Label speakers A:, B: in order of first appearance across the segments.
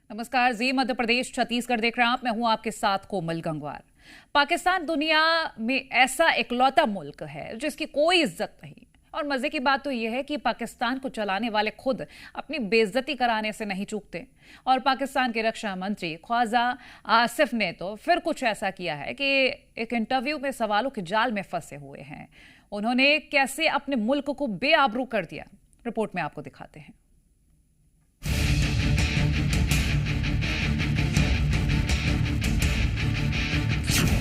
A: नमस्कार। जी मध्य प्रदेश छत्तीसगढ़ देख रहे हैं आप। मैं हूं आपके साथ कोमल गंगवार। पाकिस्तान दुनिया में ऐसा इकलौता मुल्क है जिसकी कोई इज्जत नहीं। और मजे की बात तो यह है कि पाकिस्तान को चलाने वाले खुद अपनी बेइज्जती कराने से नहीं चूकते। और पाकिस्तान के रक्षा मंत्री ख्वाजा आसिफ ने तो फिर कुछ ऐसा किया है कि एक इंटरव्यू में सवालों के जाल में फंसे हुए हैं। उन्होंने कैसे अपने मुल्क को बेआबरू कर दिया, रिपोर्ट में आपको दिखाते हैं।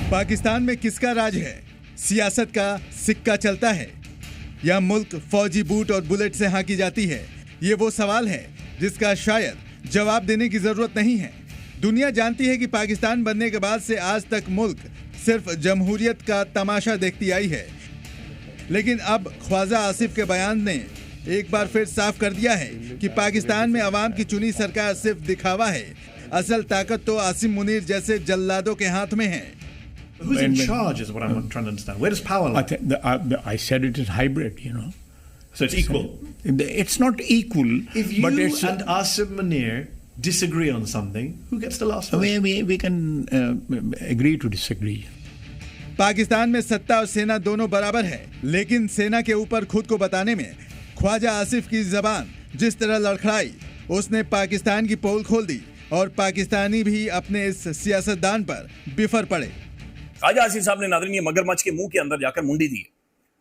B: पाकिस्तान में किसका राज है? सियासत का सिक्का चलता है या मुल्क फौजी बूट और बुलेट से हांकी जाती है? ये वो सवाल है जिसका शायद जवाब देने की जरूरत नहीं है। दुनिया जानती है कि पाकिस्तान बनने के बाद से आज तक मुल्क सिर्फ जमहूरियत का तमाशा देखती आई है। लेकिन अब ख्वाजा आसिफ के बयान ने एक बार फिर साफ कर दिया है कि पाकिस्तान में अवाम की चुनी सरकार सिर्फ दिखावा है। असल ताकत तो आसिम मुनीर जैसे जल्लादों के हाथ में है।
C: Who's in charge is what I'm trying to understand. Where does power lie?
D: I said it is hybrid, you know.
C: So it's equal.
D: It's not equal.
C: If you and Asim Munir disagree on something, who gets the last word?
D: We can agree to disagree.
B: Pakistan में सत्ता और सेना दोनों बराबर है, लेकिन सेना के ऊपर खुद को बताने में ख्वाजा आसिफ की जबान जिस तरह लड़खड़ाई, उसने पाकिस्तान की पोल खोल दी और पाकिस्तानी भी अपने इस सियासतदान पर बिफर पड़े।
E: ख्वाजा आसिफ साहब ने नादरीन ये मगरमच्छ के मुंह के अंदर जाकर मुंडी दी।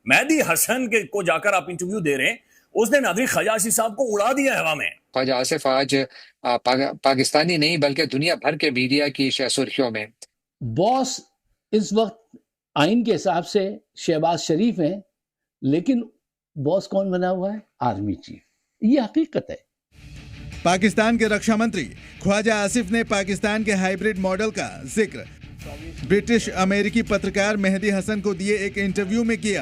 E: मेहदी हसन के को जाकर आप इंटरव्यू दे रहे हैं, उसने नादरीन ख्वाजा आसिफ साहब को उड़ा दिया हवा में।
F: ख्वाजा आसिफ आज पाकिस्तानी नहीं बल्कि दुनिया भर के मीडिया की सुर्खियों में।
G: बॉस इस वक्त आइन के हिसाब से शहबाज शरीफ हैं, लेकिन बॉस कौन बना हुआ है? Army chief. ये हकीकत है।
B: पाकिस्तान के रक्षा मंत्री ख्वाजा आसिफ ने पाकिस्तान के हाइब्रिड मॉडल का जिक्र ब्रिटिश अमेरिकी पत्रकार मेहदी हसन को दिए एक इंटरव्यू में किया।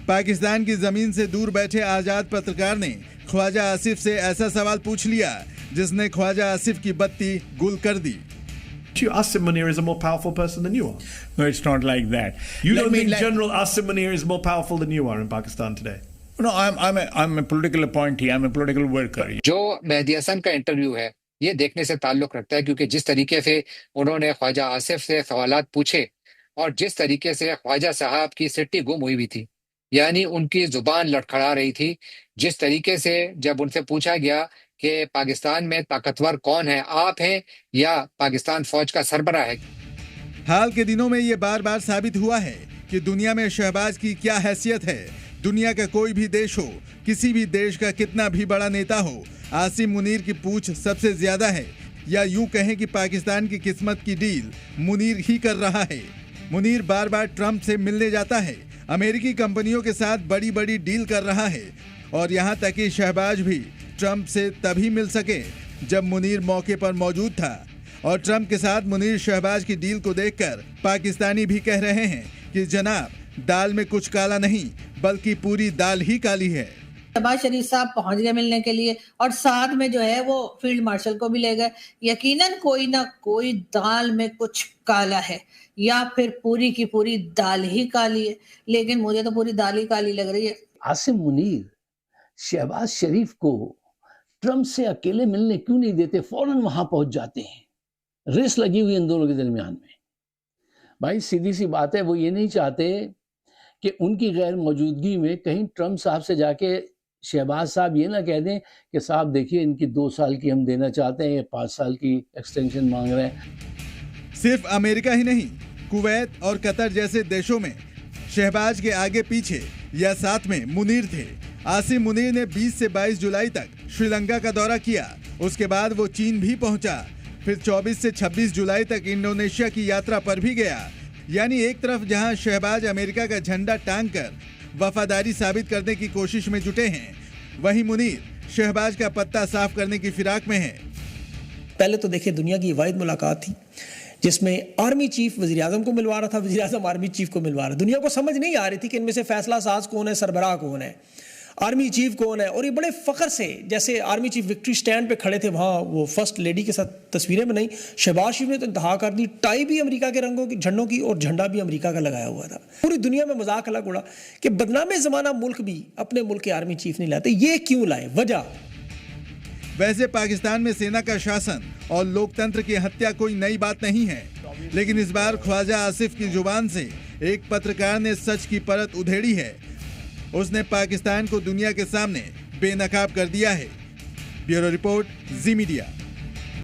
B: पाकिस्तान की जमीन से दूर बैठे आजाद पत्रकार ने ख्वाजा आसिफ से ऐसा सवाल पूछ लिया जिसने ख्वाजा आसिफ की बत्ती गुल कर दी।
C: Asim Munir is a more powerful person than you are.
D: No, it's not like that.
C: You don't think General Asim Munir is more powerful than you are in Pakistan today?
D: No, I'm a political appointee. I'm a political worker.
F: जो मेहदी हसन का interview है ये देखने से ताल्लुक रखता है, क्योंकि जिस तरीके से उन्होंने ख्वाजा आसिफ से सवालात पूछे और जिस तरीके से ख्वाजा साहब की सिट्टी गुम हुई थी, यानी उनकी जुबान लड़खड़ा रही थी, जिस तरीके से जब उनसे पूछा गया कि पाकिस्तान में ताकतवर कौन है, आप हैं या पाकिस्तान फौज का सरबराह है।
B: हाल के दिनों में ये बार बार साबित हुआ है कि दुनिया में शहबाज की क्या हैसियत है। दुनिया का कोई भी देश हो, किसी भी देश का कितना भी बड़ा नेता हो, आसिम मुनीर की पूछ सबसे ज्यादा है। या यूं कहें कि पाकिस्तान की किस्मत की डील मुनीर ही कर रहा है। मुनीर बार बार ट्रंप से मिलने जाता है, अमेरिकी कंपनियों के साथ बड़ी बड़ी डील कर रहा है और यहाँ तक कि शहबाज भी ट्रंप से तभी मिल सके जब मुनीर मौके पर मौजूद था। और ट्रंप के साथ मुनीर शहबाज की डील को देखकर पाकिस्तानी भी कह रहे हैं कि जनाब, दाल में कुछ काला नहीं बल्कि पूरी दाल ही काली है।
H: शहबाज शरीफ साहब पहुंच गए मिलने के लिए और साथ में जो है वो फील्ड मार्शल को भी ले गए। यकीनन कोई ना कोई दाल में कुछ काला है या फिर पूरी की पूरी दाल ही काली है, लेकिन मुझे तो पूरी दाल ही काली लग रही है।
G: आसिम मुनीर शहबाज शरीफ को ट्रंप से अकेले मिलने क्यों नहीं देते? फौरन वहां पहुंच जाते हैं। रेस लगी हुई इन दोनों के दरमियान में। भाई सीधी सी बात है, वो ये नहीं चाहते कि उनकी गैर मौजूदगी में कहीं ट्रंप साहब से जाके शहबाज साहब ये ना कह दें कि साहब देखिए इनकी 2 साल की हम देना चाहते हैं, ये 5 साल की एक्सटेंशन मांग रहे हैं।
B: सिर्फ अमेरिका ही नहीं, कुवैत और कतर जैसे देशों में शहबाज के आगे पीछे या साथ में मुनीर थे। आसिम मुनीर ने 20 से 22 जुलाई तक श्रीलंका का दौरा किया। उसके बाद वो चीन भी पहुंचा। फिर 24 से 26 जुलाई तक इंडोनेशिया की यात्रा पर भी गया। यानी एक तरफ जहां शहबाज अमेरिका का झंडा टांग कर वफादारी साबित करने की कोशिश में जुटे हैं, वहीं मुनीर शहबाज का पत्ता साफ करने की फिराक में है।
I: पहले तो देखिए, दुनिया की वाहिद मुलाकात थी जिसमें आर्मी चीफ वज़ीर आज़म को मिलवा रहा था, वज़ीर आज़म आर्मी चीफ को मिलवा रहा। दुनिया को समझ नहीं आ रही थी कि इनमें से फैसला साज कौन है, सरबराह कौन है, आर्मी चीफ कौन है। और ये बड़े फ़ख्र से, जैसे आर्मी चीफ विक्ट्री स्टैंड पे खड़े थे, वहाँ वो फर्स्ट लेडी के साथ तस्वीरें बनाई। शहबाज शरीफ ने तो इंतहा कर दी, टाई भी अमेरिका के रंगों की, झंडों की, और झंडा भी अमेरिका का लगाया हुआ था। पूरी दुनिया में मजाक अलग उड़ा कि बदनामे ज़माना मुल्क भी अपने मुल्क के आर्मी चीफ नहीं लाते। ये क्यों लाए? वजह
B: वैसे पाकिस्तान में सेना का शासन और लोकतंत्र की हत्या कोई नई बात नहीं है, लेकिन इस बार ख्वाजा आसिफ की जुबान से एक पत्रकार ने सच की परत उधेड़ी है। उसने पाकिस्तान को दुनिया के सामने बेनकाब कर दिया है। ब्यूरो रिपोर्ट, जी मीडिया।